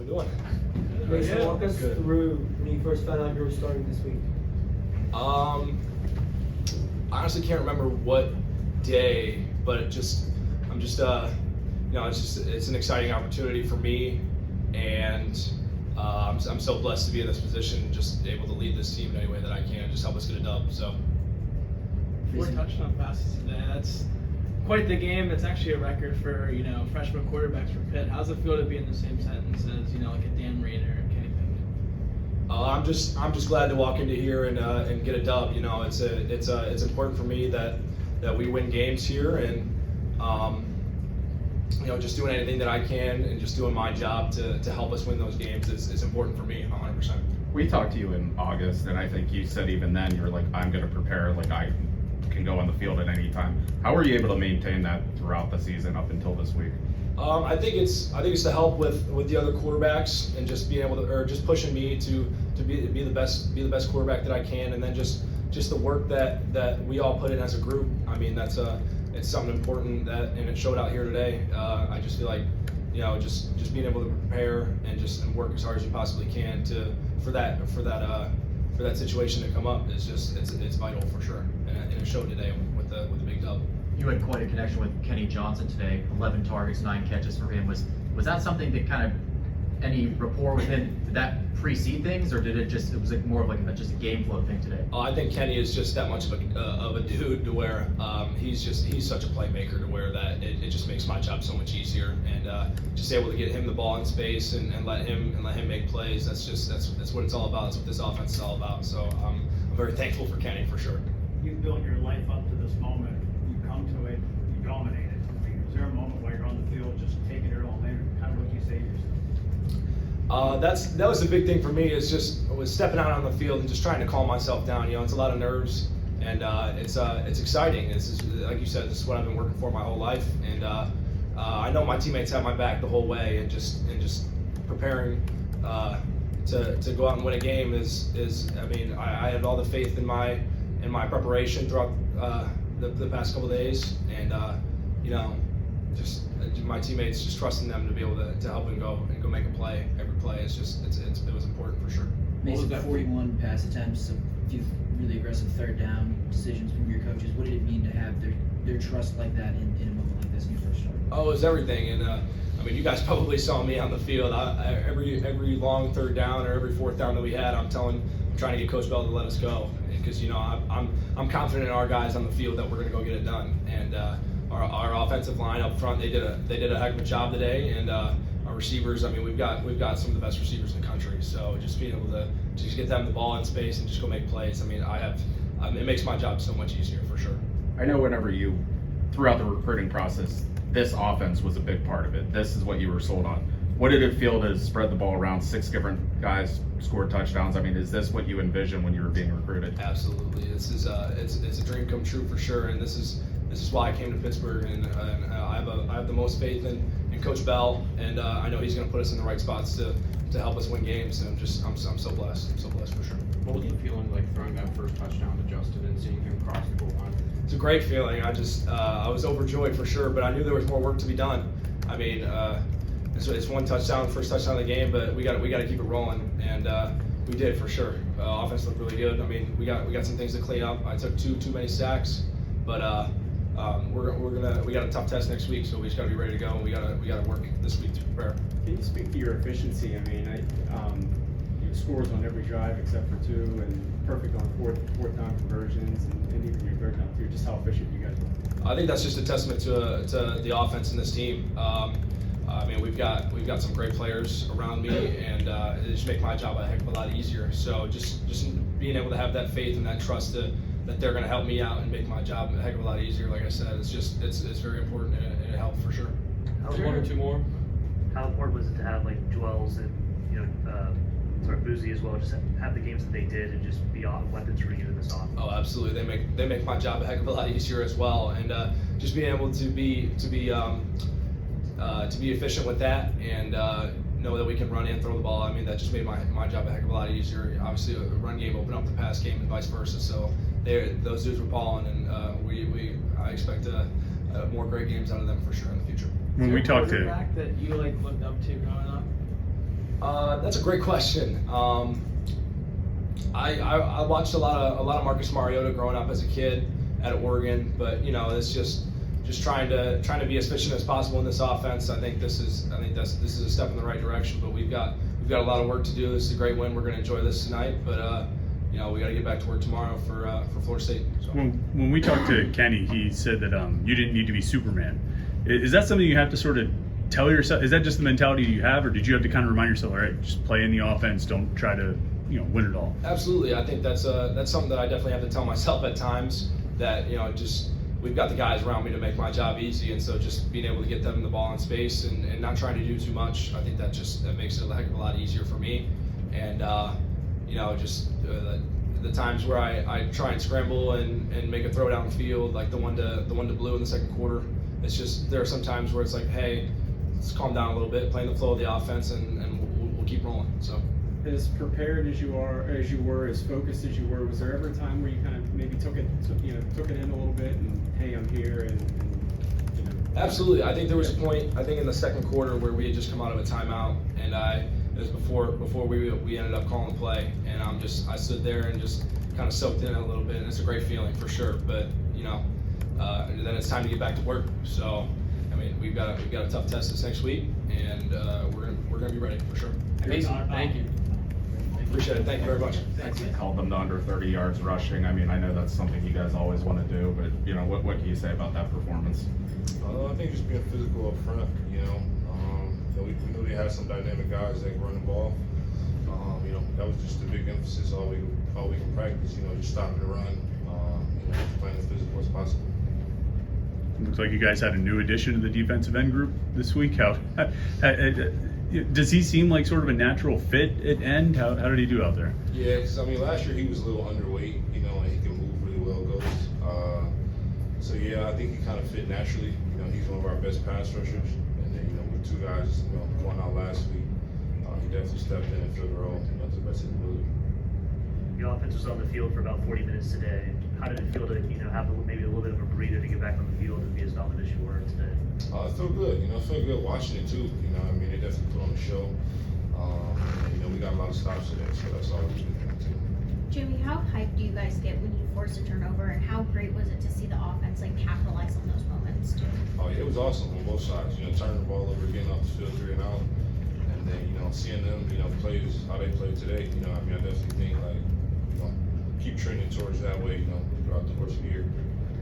we doing? Mason, walk us through when you first found out you were starting this week. I honestly can't remember what day, but it's an exciting opportunity for me, and I'm so blessed to be in this position, just able to lead this team in any way that I can, just help us get a dub. So, 4 touchdown passes today. That's quite the game. It's actually a record for freshman quarterbacks for Pitt. How's it feel to be in the same sentence as like a Dan Raider and Kenny Pickett? I'm just glad to walk into here and get a dub. It's important for me that we win games here, and just doing anything that I can and just doing my job to help us win those games is important for me 100%. We talked to you in August, and I think you said even then you were like, I'm going to prepare like I can go on the field at any time. How were you able to maintain that throughout the season up until this week? I think it's to help with the other quarterbacks and just being able to, or just pushing me to be the best quarterback that I can, and then just the work that we all put in as a group. I mean, it's something important and it showed out here today. I just feel like just being able to prepare and work as hard as you possibly can for that situation to come up is just it's vital for sure, and it showed today with the big dub. You had quite a connection with Kenny Johnson today. 11 targets, 9 catches for him. Was that something that kind of any rapport with him? Did that precede things, or did it was it more of like just a game flow thing today? I think Kenny is just that much of a dude to where he's such a playmaker to where that it just makes my job so much easier, and just able to get him the ball in space and let him make plays. That's what it's all about. That's what this offense is all about. So I'm very thankful for Kenny for sure. You've built your life up to this moment. You come to it, you dominate it. I mean, is there a moment while you're on the field just taking it all in? Kind of what you say to yourself? That was the big thing for me. Was stepping out on the field and just trying to calm myself down. It's a lot of nerves, and it's exciting. Like you said, this is what I've been working for my whole life, and I know my teammates have my back the whole way, and just preparing to go out and win a game is. I mean, I have all the faith in my preparation throughout the past couple of days, and just my teammates, just trusting them to be able to help and go make a play. Every play it was important for sure. Mason, 41 pass attempts, a few really aggressive third down decisions from your coaches. What did it mean to have their trust like that in a moment like this when you first started? Oh, it was everything, and I mean, you guys probably saw me on the field. Every long third down or every fourth down that we had, I'm trying to get Coach Bell to let us go, because I'm confident in our guys on the field that we're going to go get it done, and our offensive line up front, they did a heck of a job today, and our receivers, I mean, we've got some of the best receivers in the country, so just being able to just get them the ball in space and just go make plays, I mean, it makes my job so much easier for sure. I know whenever throughout the recruiting process, this offense was a big part of it. This is what you were sold on. What did it feel to spread the ball around? 6 different guys scored touchdowns. I mean, is this what you envisioned when you were being recruited? Absolutely. This is it's a dream come true for sure, and this is why I came to Pittsburgh, and I have the most faith in Coach Bell, and I know he's going to put us in the right spots to help us win games, and I'm so blessed. I'm so blessed for sure. What was the feeling like throwing that first touchdown to Justin and seeing him cross the goal line? It's a great feeling. I was overjoyed for sure, but I knew there was more work to be done. I mean, it's one touchdown, first touchdown of the game, but we got to keep it rolling, and we did for sure. Offense looked really good. I mean, we got some things to clean up. I took too many sacks, but we got a tough test next week, so we just got to be ready to go, and we got to work this week to prepare. Can you speak to your efficiency? I mean, you have scores on every drive except for 2, and perfect on fourth down conversions, and even your third down too. Just how efficient you guys were. I think that's just a testament to the offense in this team. I mean, we've got some great players around me, and it just make my job a heck of a lot easier. So just being able to have that faith and that trust that they're going to help me out and make my job a heck of a lot easier. Like I said, it's very important, and it helped for sure. One or two more. How important was it to have like Dwells and Boozy as well? Just have the games that they did and just be weapons for you in this offense. Oh, absolutely. They make my job a heck of a lot easier as well, and just being able to be efficient with that, and know that we can run and throw the ball. I mean, that just made my job a heck of a lot easier. Obviously, a run game opened up the pass game and vice versa. So those dudes were balling, and I expect more great games out of them for sure in the future. When we talked to quarterback that you looked up to growing up? That's a great question. I watched a lot of Marcus Mariota growing up as a kid at Oregon, but it's just trying to be as efficient as possible in this offense. I think this is a step in the right direction, but we've got a lot of work to do. This is a great win. We're going to enjoy this tonight, but we got to get back to work tomorrow for Florida State. So. When we talked to Kenny, he said that you didn't need to be Superman. Is that something you have to sort of tell yourself? Is that just the mentality you have, or did you have to kind of remind yourself, all right, just play in the offense, don't try to win it all? Absolutely. I think that's something that I definitely have to tell myself at times, that we've got the guys around me to make my job easy, and so just being able to get them the ball in space and not trying to do too much, I think that makes it a heck of a lot easier for me. And the times where I try and scramble and make a throw down the field, like the one to Blue in the second quarter, it's just there are some times where it's like, hey, let's calm down a little bit, playing the flow of the offense, and we'll keep rolling. So. As prepared as you were, as focused as you were, was there ever a time where you kind of maybe took it in a little bit and, hey, I'm here and Absolutely. I think there was a point, I think in the second quarter, where we had just come out of a timeout, and it was before we ended up calling the play, and I stood there and just kind of soaked in it a little bit, and it's a great feeling for sure. But then it's time to get back to work. So I mean, we've got a tough test this next week, and we're gonna be ready for sure. Mason, thank you. Appreciate it. Thank you very much. Thanks. Called them to under 30 yards rushing. I mean, I know that's something you guys always want to do, but what can you say about that performance? I think just being physical up front. We knew they had some dynamic guys that can run the ball. That was just the big emphasis. All we can practice. Just stopping the run. Just playing as physical as possible. Looks like you guys had a new addition to the defensive end group this week. How does he seem like sort of a natural fit at end? How did he do out there? Yeah, because last year he was a little underweight, and he can move really well, Ghost. So yeah, I think he kind of fit naturally. He's one of our best pass rushers, and then with two guys going out last week, he definitely stepped in and filled the role to the best of his ability. The offense was on the field for about 40 minutes today. How did it feel to have maybe a little bit of a breather to get back on the field and be as dominant as you were today? It felt good. It felt good watching it too. They definitely put on the show. We got a lot of stops today, so that's all we can do. Jimmy, how hyped do you guys get when you force a turnover, and how great was it to see the offense capitalize on those moments too? Oh yeah, it was awesome on both sides. Turning the ball over, getting off the field 3 and out, and then seeing them play how they played today. I definitely think keep trending towards that way. Throughout the course of the year.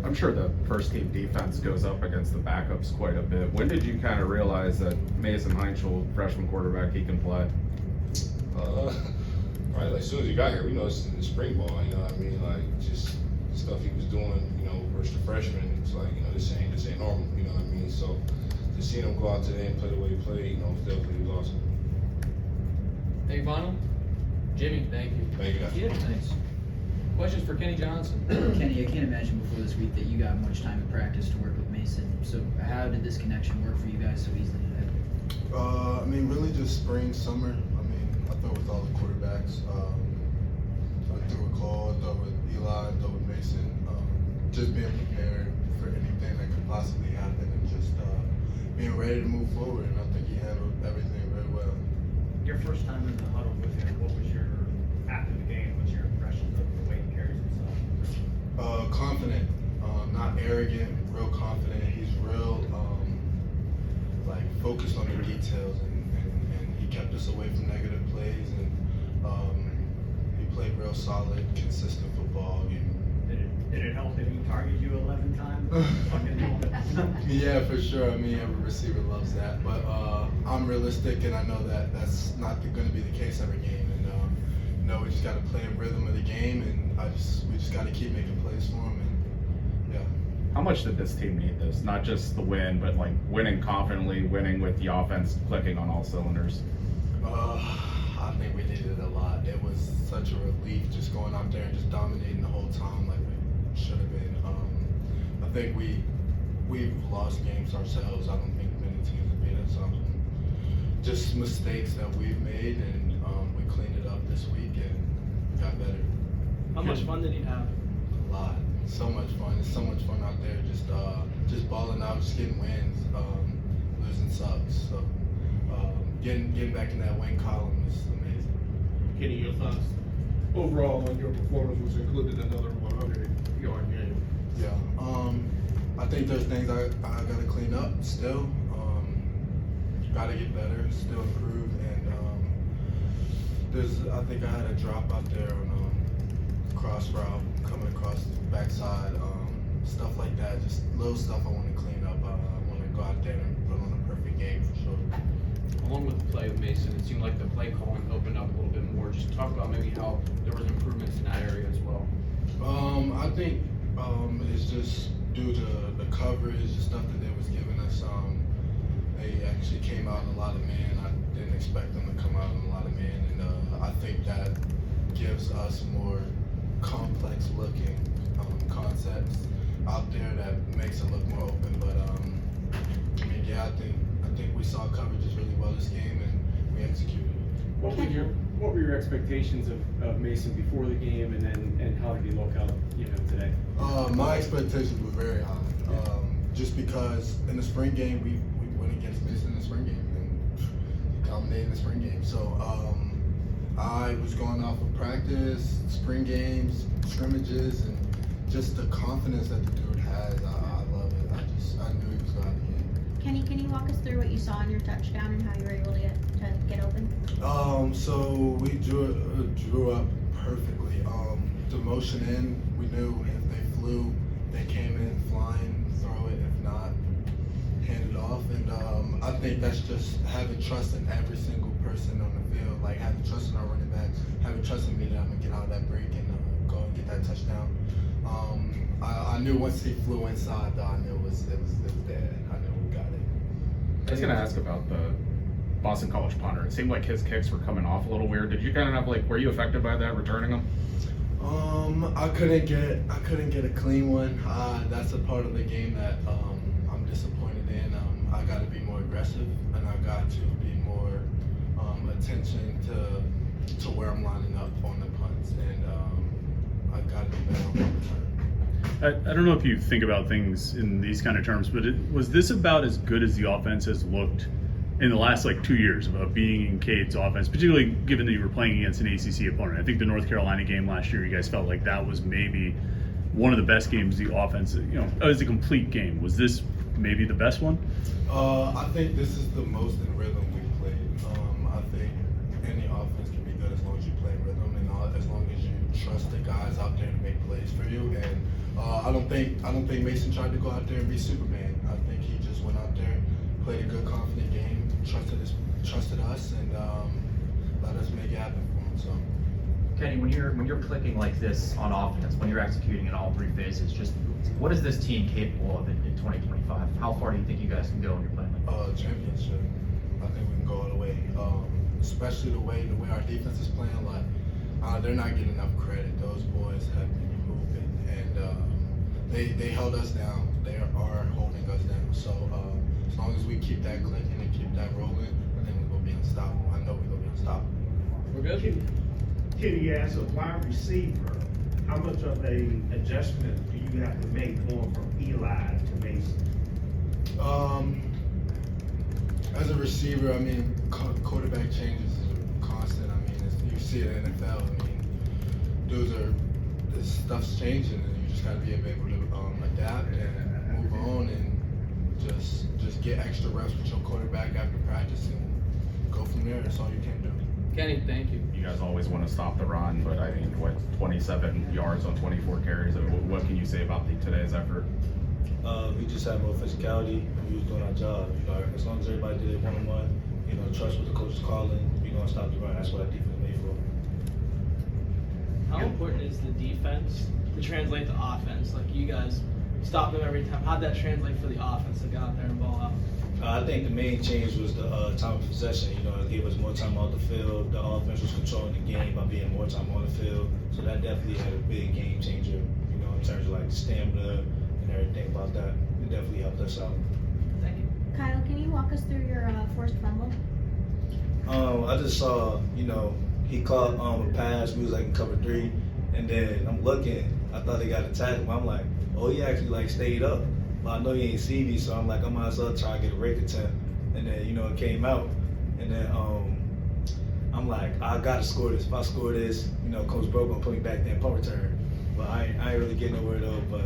I'm sure the first team defense goes up against the backups quite a bit. When did you kind of realize that Mason Heintschel, freshman quarterback, he can play? Right, as soon as he got here, we know it's in the spring ball. Just the stuff he was doing, versus the freshmen. It's like, this ain't normal. So to see him go out today and play the way he played, definitely was awesome. Hey, Vinyl. Jimmy, thank you. Thank you, guys. Yeah, thanks. Questions for Kenny Johnson? Kenny, I can't imagine before this week that you got much time in practice to work with Mason. So how did this connection work for you guys so easily today? Really just spring, summer. I thought with all the quarterbacks. I threw with Cole, I thought with Eli, I thought with Mason. Just being prepared for anything that could possibly happen and just being ready to move forward. And I think he handled everything very well. Your first time in the huddle with him, what was your, after the game, what's your impressions of the way he carries himself? Confident, not arrogant, real confident. He's real focused on the details, and he kept us away from negative plays, and he played real solid, consistent football. Did it help that he targeted you 11 times? Yeah, for sure. Every receiver loves that, but I'm realistic, and I know that that's not going to be the case every game. And we just got to play a rhythm of the game, and we just got to keep making plays for him. And yeah. How much did this team need this? Not just the win, but winning confidently, winning with the offense clicking on all cylinders. I think we needed a lot. It was such a relief just going out there and just dominating the whole time like we should have been. I think we've lost games ourselves. I don't think many teams have beat us. Just mistakes that we've made, and we cleaned it up this week and got better. How much fun did you have? A lot. So much fun. It's so much fun out there. Just balling out, just getting wins. Losing sucks. So getting back in that win column is amazing. Kenny, your thoughts? Overall on your performance, was included another 100-yard game. Yeah. I think there's things I gotta clean up still. Gotta get better, still improve, and I think I had a drop out there on cross route coming across the backside, stuff like that. Just little stuff I want to clean up. I want to go out there and put on a perfect game for sure. Along with the play of Mason, it seemed like the play calling opened up a little bit more. Just talk about maybe how there was improvements in that area as well. I think it's just due to the coverage, the stuff that they was giving us. They actually came out in a lot of man. I didn't expect them to come out in a lot of man, and I think that gives us more complex looking concepts out there that makes it look more open. But I mean, yeah, I think we saw coverages really well this game, and we executed. What were your expectations of Mason before the game, and how did he look out today? My expectations were very high. Just because in the spring game we went against Mason in the spring game and dominated the spring game. So I was going off of practice, spring games, scrimmages, and just the confidence that the dude has. I love it. I knew he was going to have the game. Kenny, can you walk us through what you saw in your touchdown and how you were able to get open? So we drew up perfectly. The motion in, we knew if they flew, they came in flying, throw it. If not, hand it off. And I think that's just having trust in every single person on the field, like having trust in our running backs, having trust in me that I'm gonna get out of that break and go and get that touchdown. I knew once he flew inside, though, I knew it was dead. I knew we got it. I was gonna ask about the Boston College punter. It seemed like his kicks were coming off a little weird. Did you kind of have were you affected by that, returning them? I couldn't get a clean one. That's a part of the game that I'm disappointed in. I got to be more aggressive, and I got to be more attention to where I'm lining up on the punts, and I got to be better on the return. I don't know if you think about things in these kind of terms, but was this about as good as the offense has looked in the last 2 years of being in Cade's offense, particularly given that you were playing against an ACC opponent? I think the North Carolina game last year, you guys felt like that was maybe one of the best games the offense, as a complete game. Was this maybe the best one? I think this is the most in rhythm we've played. I think any offense can be good as long as you play in rhythm and as long as you trust the guys out there to make plays for you. And I don't think Mason tried to go out there and be Superman. I think he just went out there, played a good, confident game, trusted us, and let us make it happen for him. So, Kenny, when you're clicking like this on offense, when you're executing in all three phases, just what is this team capable of in 2025? How far do you think you guys can go when you're playing like this? Championship. I think we can go all the way. Especially the way our defense is playing. They're not getting enough credit. Those boys have been moving, and they held us down. They are holding us down. So as long as we keep that clicking and keep that rolling, I think we're gonna be unstoppable. I know we're gonna be unstoppable. We're good. Kenny, as a wide receiver, how much of a adjustment do you have to make going from Eli to Mason? As a receiver, I mean, quarterback changes are constant. I mean, you see it in the NFL. I mean, this stuff's changing, and you just got to be able to adapt and move on, and just get extra reps with your quarterback after practice and go from there. That's all you can do. Kenny, thank you. You guys always want to stop the run, but I mean, 27 yards on 24 carries? I mean, what can you say about today's effort? We just had more physicality, and we was doing our job. As long as everybody did it one-on-one, trust what the coach is calling, we're gonna stop the run. That's what our defense is made for. How important is the defense to translate to offense? You guys stop them every time. How'd that translate for the offense to get out there and ball out? I think the main change was the time of possession. It gave us more time off the field. The offense was controlling the game by being more time on the field. So that definitely had a big game changer, in terms of stamina and everything about that. It definitely helped us out. Thank you. Kyle, can you walk us through your forced fumble? I just saw, he caught a pass. We was in cover 3, and then I'm looking. I thought they got a tackle. I'm like, oh, he actually stayed up. But I know he ain't see me, so I'm like, I might as well try to get a break attempt. And then, it came out. and then I'm like, I gotta score this. If I score this, Coach Bro gonna put me back there in punt return. But I ain't really getting nowhere though. But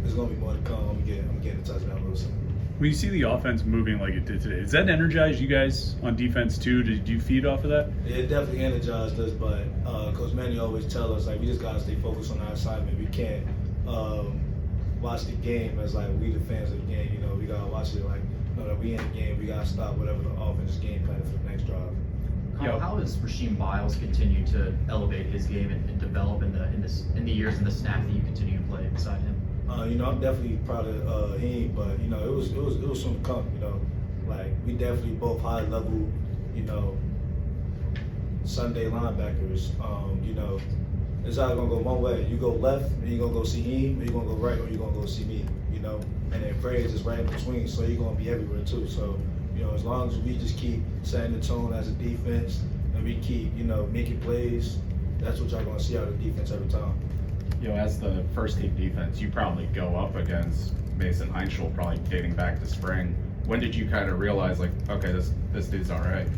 there's gonna be more to come. I'm getting a touchdown real soon. When you see the offense moving like it did today, does that energize you guys on defense too? Did you feed off of that? Yeah, it definitely energized us, but Coach Manny always tell us, like, we just gotta stay focused on our assignment. We can't watch the game as like we the fans of the game. We gotta watch it like, that we in the game. We gotta stop whatever the offense is game planning for the next drive. Kyle, how has Rasheem Biles continued to elevate his game and develop in the years and the snap that you continue to play beside him? I'm definitely proud of him, but it was soon to come. Like, we definitely both high level, Sunday linebackers. It's either gonna go one way. You go left, and you're gonna go see him, or you're gonna go right, or you're gonna go see me. And then praise is right in between, so you're gonna be everywhere too. So as long as we just keep setting the tone as a defense, and we keep making plays, that's what y'all gonna see out of the defense every time. As the first team defense, you probably go up against Mason Heintschel probably dating back to spring. When did you kind of realize, like, okay, this dude's all right?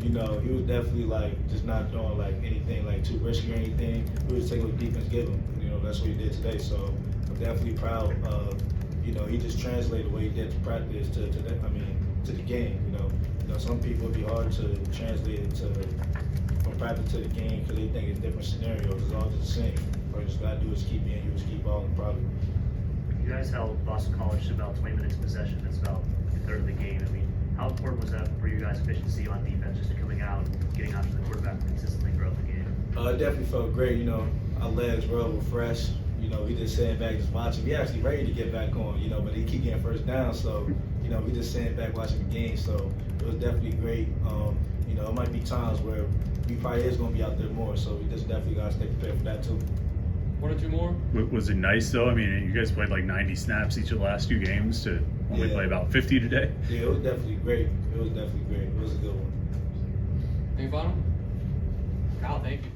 He was definitely like just not doing like anything like too risky or anything. He was taking what the defense gave him. That's what he did today. So I'm definitely proud of, he just translated what he did to practice to the game. Some people it'd be hard to translate it from practice to the game because they think it's different scenarios. It's all just the same. All you just gotta do is keep being you, just keep balling probably. You guys held Boston College to about 20 minutes possession. That's about a third of the game. How important was that for you guys' efficiency on defense, just coming out, getting after the quarterback consistently throughout the game? It definitely felt great. Our legs were fresh. We just sitting back just watching. We actually ready to get back on, but they keep getting first down. So, we just sitting back watching the game. So it was definitely great. It might be times where we probably is going to be out there more. So we just definitely got to stay prepared for that too. One or two more? Was it nice though? You guys played like 90 snaps each of the last two games to only play about 50 today? Yeah, it was definitely great. It was a good one. Any final? Kyle, thank you.